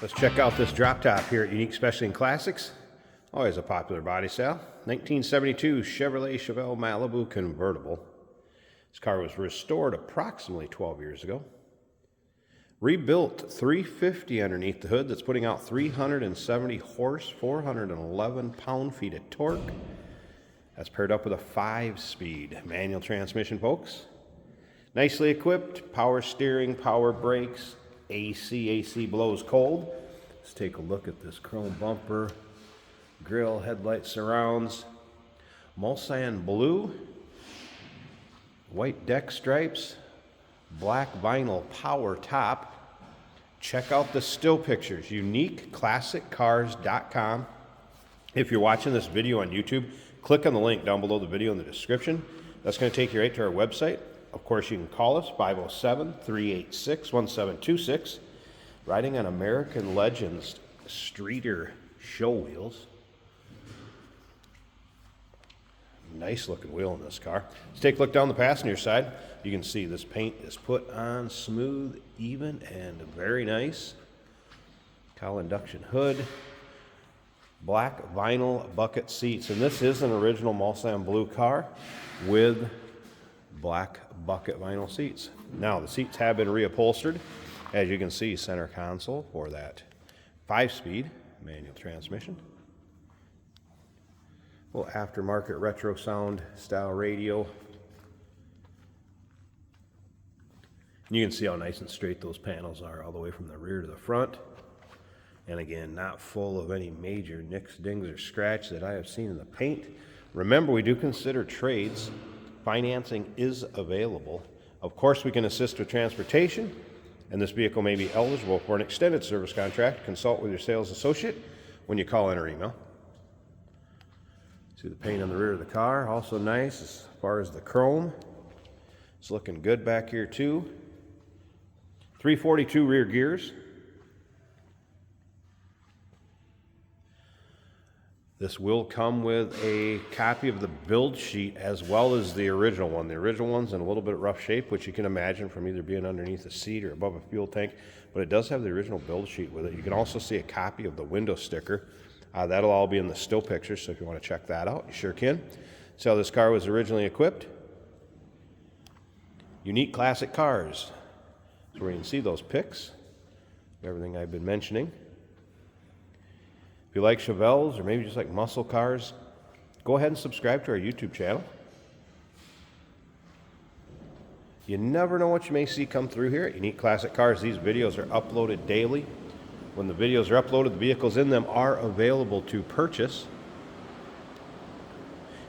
Let's check out this drop top here at Unique Specialty and Classics. Always a popular body style. 1972 Chevelle Malibu Convertible. This car was restored approximately 12 years ago. Rebuilt 350 underneath the hood. That's putting out 370 horse, 411 pound-feet of torque. That's paired up with a 5-speed manual transmission, folks. Nicely equipped, power steering, power brakes, AC blows cold. Let's take a look at this chrome bumper, grille, headlight surrounds, Mulsanne blue, white deck stripes, black vinyl power top. Check out the still pictures, uniqueclassiccars.com. If you're watching this video on YouTube, click on the link down below the video in the description. That's going to take you right to our website. Of course, you can call us, 507-386-1726. Riding on American Legends Streeter show wheels. Nice looking wheel in this car. Let's take a look down the passenger side. You can see this paint is put on smooth, even, and very nice. Cowl induction hood. Black vinyl bucket seats. And this is an original Mulsanne blue car with black bucket vinyl seats. Now, the seats have been reupholstered. As you can see, center console for that 5-speed manual transmission. Little aftermarket retro sound style radio. And you can see how nice and straight those panels are all the way from the rear to the front. And again, not full of any major nicks, dings, or scratch that I have seen in the paint. Remember, we do consider trades. Financing is available. Of course, we can assist with transportation, and this vehicle may be eligible for an extended service contract. Consult with your sales associate when you call in or email. See the paint on the rear of the car, also nice as far as the chrome. It's looking good back here too. 342 rear gears. This will come with a copy of the build sheet as well as the original one. The original one's in a little bit rough shape, which you can imagine from either being underneath a seat or above a fuel tank, but it does have the original build sheet with it. You can also see a copy of the window sticker. That'll all be in the still picture, so if you want to check that out, you sure can. See how this car was originally equipped. Unique Classic Cars. That's where you can see those pics of everything I've been mentioning. If you like Chevelles or maybe just like muscle cars, go ahead and subscribe to our YouTube channel. You never know what you may see come through here at Unique Classic Cars. These videos are uploaded daily. When the videos are uploaded, the vehicles in them are available to purchase.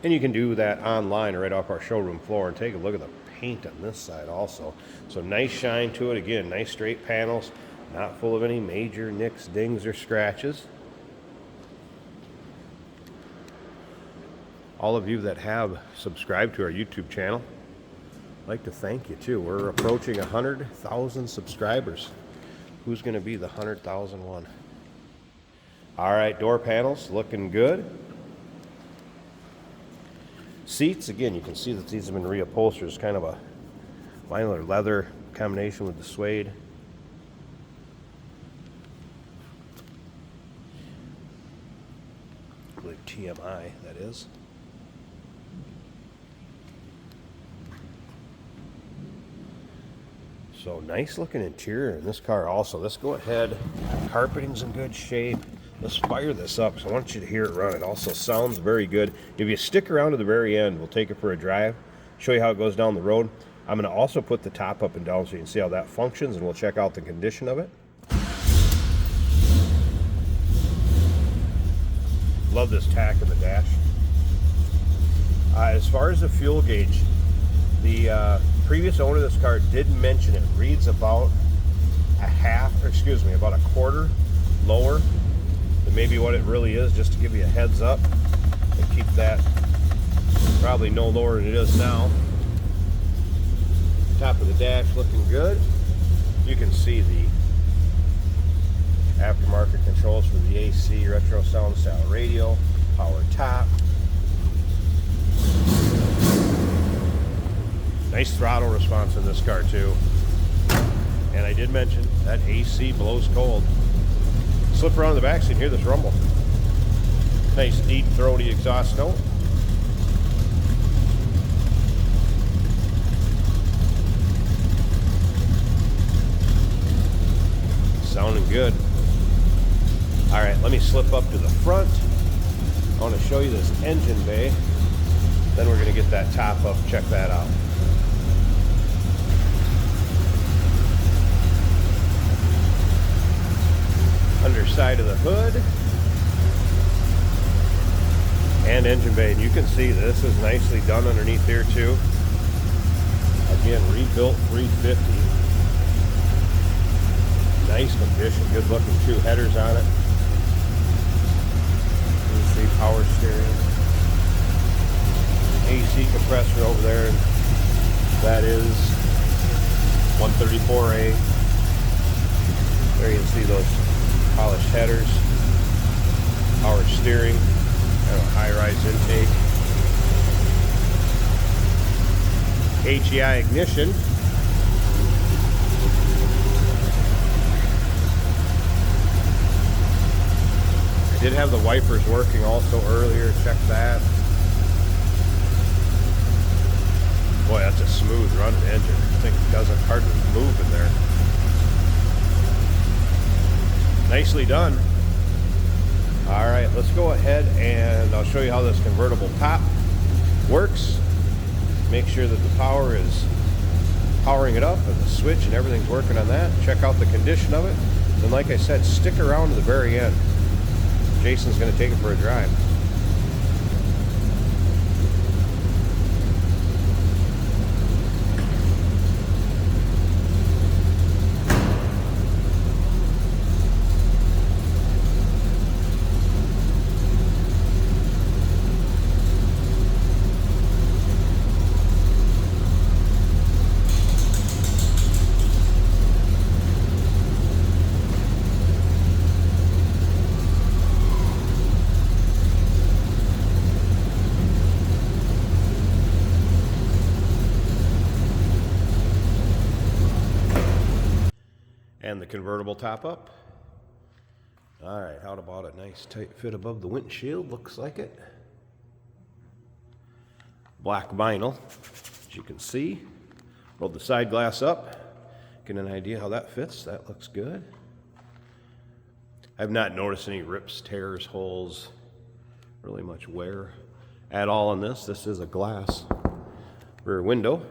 And you can do that online or right off our showroom floor. And take a look at the paint on this side also. So nice shine to it. Again, nice straight panels, not full of any major nicks, dings, or scratches. All of you that have subscribed to our YouTube channel, I'd like to thank you too. We're approaching 100,000 subscribers. Who's going to be the 100,000 one? All right, door panels looking good. Seats, again, you can see that these have been reupholstered. It's kind of a vinyl or leather combination with the suede. I believe TMI, that is. So nice looking interior in this car also. Let's go ahead. Carpeting's in good shape. Let's fire this up, so I want you to hear it run. It also sounds very good. If you stick around to the very end, we'll take it for a drive, show you how it goes down the road. I'm going to also put the top up and down so you can see how that functions, and we'll check out the condition of it. Love this tack in the dash. As far as the fuel gauge, the previous owner of this car did mention it reads about about a quarter lower than maybe what it really is, just to give you a heads up and keep that probably no lower than it is now. Top of the dash looking good. You can see the aftermarket controls for the AC, retro sound style radio, power top. Nice throttle response in this car too. And I did mention that AC blows cold. slip around the back so you can hear this rumble. Nice deep throaty exhaust note. Sounding good. All right, let me slip up to the front. I want to show you this engine bay. Then we're going to get that top up. Check that out. Underside of the hood. And engine bay. And you can see this is nicely done underneath here too. Again, rebuilt 350. Nice condition, good looking 2 headers on it. You can see power steering. AC compressor over there. That is 134A. There you can see those polished headers. Power steering. Kind of a high-rise intake. HEI ignition. Did have the wipers working also earlier. Check that. Boy, that's a smooth running engine. I think it doesn't hardly move in there. Nicely done. All right, let's go ahead and I'll show you how this convertible top works. Make sure that the power is powering it up and the switch and everything's working on that. Check out the condition of it. And like I said, stick around to the very end. Jason's going to take it for a drive. And the convertible top up. All right, how about a nice tight fit above the windshield? Looks like it. Black vinyl, as you can see. Rolled the side glass up. Get an idea how that fits. That looks good. I've not noticed any rips, tears, holes, really much wear at all on this. This is a glass rear window.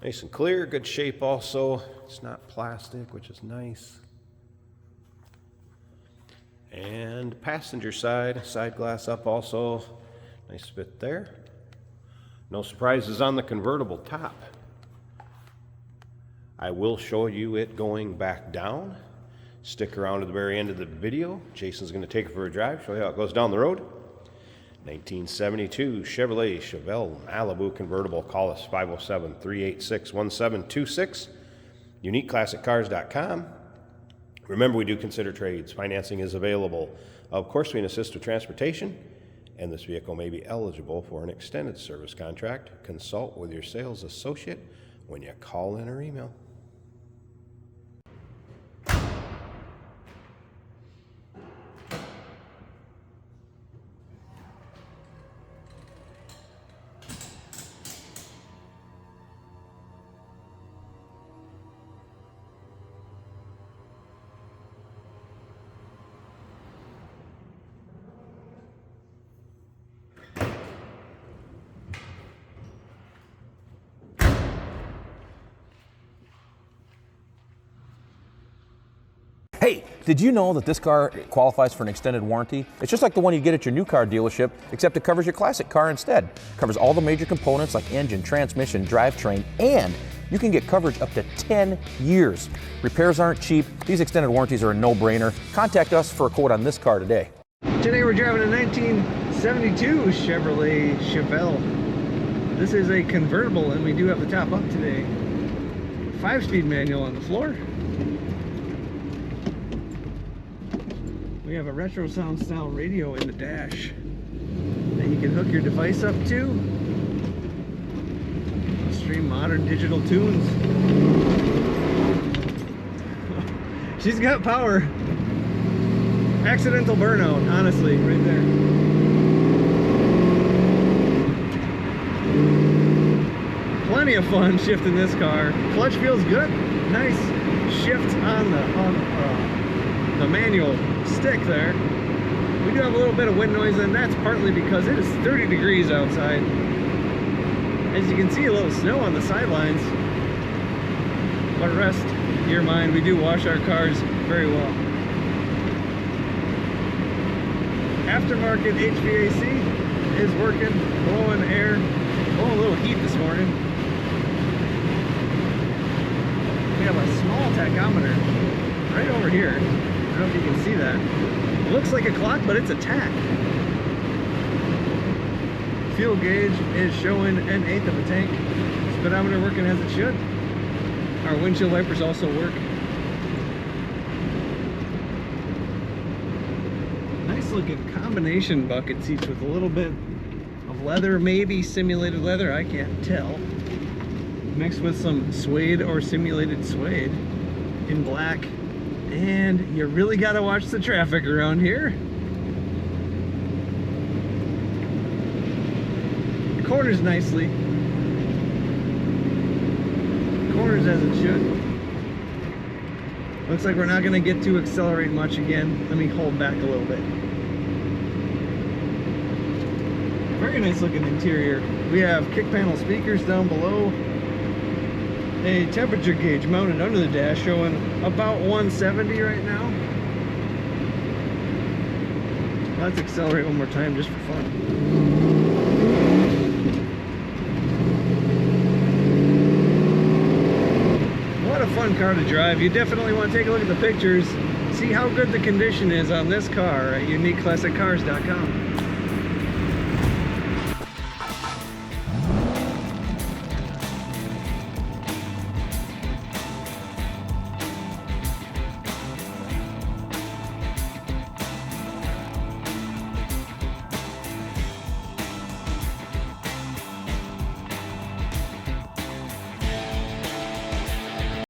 Nice and clear, good shape also. It's not plastic, which is nice. And passenger side glass up also. Nice fit there. No surprises on the convertible top. I will show you it going back down. Stick around to the very end of the video. Jason's going to take it for a drive, show you how it goes down the road. 1972 Chevelle Malibu convertible. Call us 507-386-1726. UniqueClassicCars.com. Remember, we do consider trades. Financing is available. Of course, we can assist with transportation, and this vehicle may be eligible for an extended service contract. Consult with your sales associate when you call in or email. Hey, did you know that this car qualifies for an extended warranty? It's just like the one you get at your new car dealership, except it covers your classic car instead. It covers all the major components like engine, transmission, drivetrain, and you can get coverage up to 10 years. Repairs aren't cheap. These extended warranties are a no-brainer. Contact us for a quote on this car today. Today we're driving a 1972 Chevrolet Chevelle. This is a convertible and we do have the top up today. 5-speed manual on the floor. We have a retro sound style radio in the dash that you can hook your device up to. Stream modern digital tunes. She's got power. Accidental burnout, honestly, right there. Plenty of fun shifting this car. Clutch feels good. Nice shift on the manual stick there. We do have a little bit of wind noise, and that's partly because it is 30 degrees outside. As you can see, a little snow on the sidelines. But rest your mind, we do wash our cars very well. Aftermarket HVAC is working, blowing air, blowing a little heat this morning. We have a small tachometer right over here. I don't know if you can see that. It looks like a clock, but it's a tach. Fuel gauge is showing 1/8 of a tank. Speedometer working as it should. Our windshield wipers also work. Nice looking combination bucket seats with a little bit of leather, maybe simulated leather, I can't tell. Mixed with some suede or simulated suede in black. And you really gotta watch the traffic around here. Corners nicely. Corners as it should. Looks like we're not gonna get to accelerate much again. Let me hold back a little bit. Very nice looking interior. We have kick panel speakers down below. A temperature gauge mounted under the dash showing about 170 right now. Let's accelerate one more time just for fun. What a fun car to drive. You definitely want to take a look at the pictures, see how good the condition is on this car at uniqueclassiccars.com.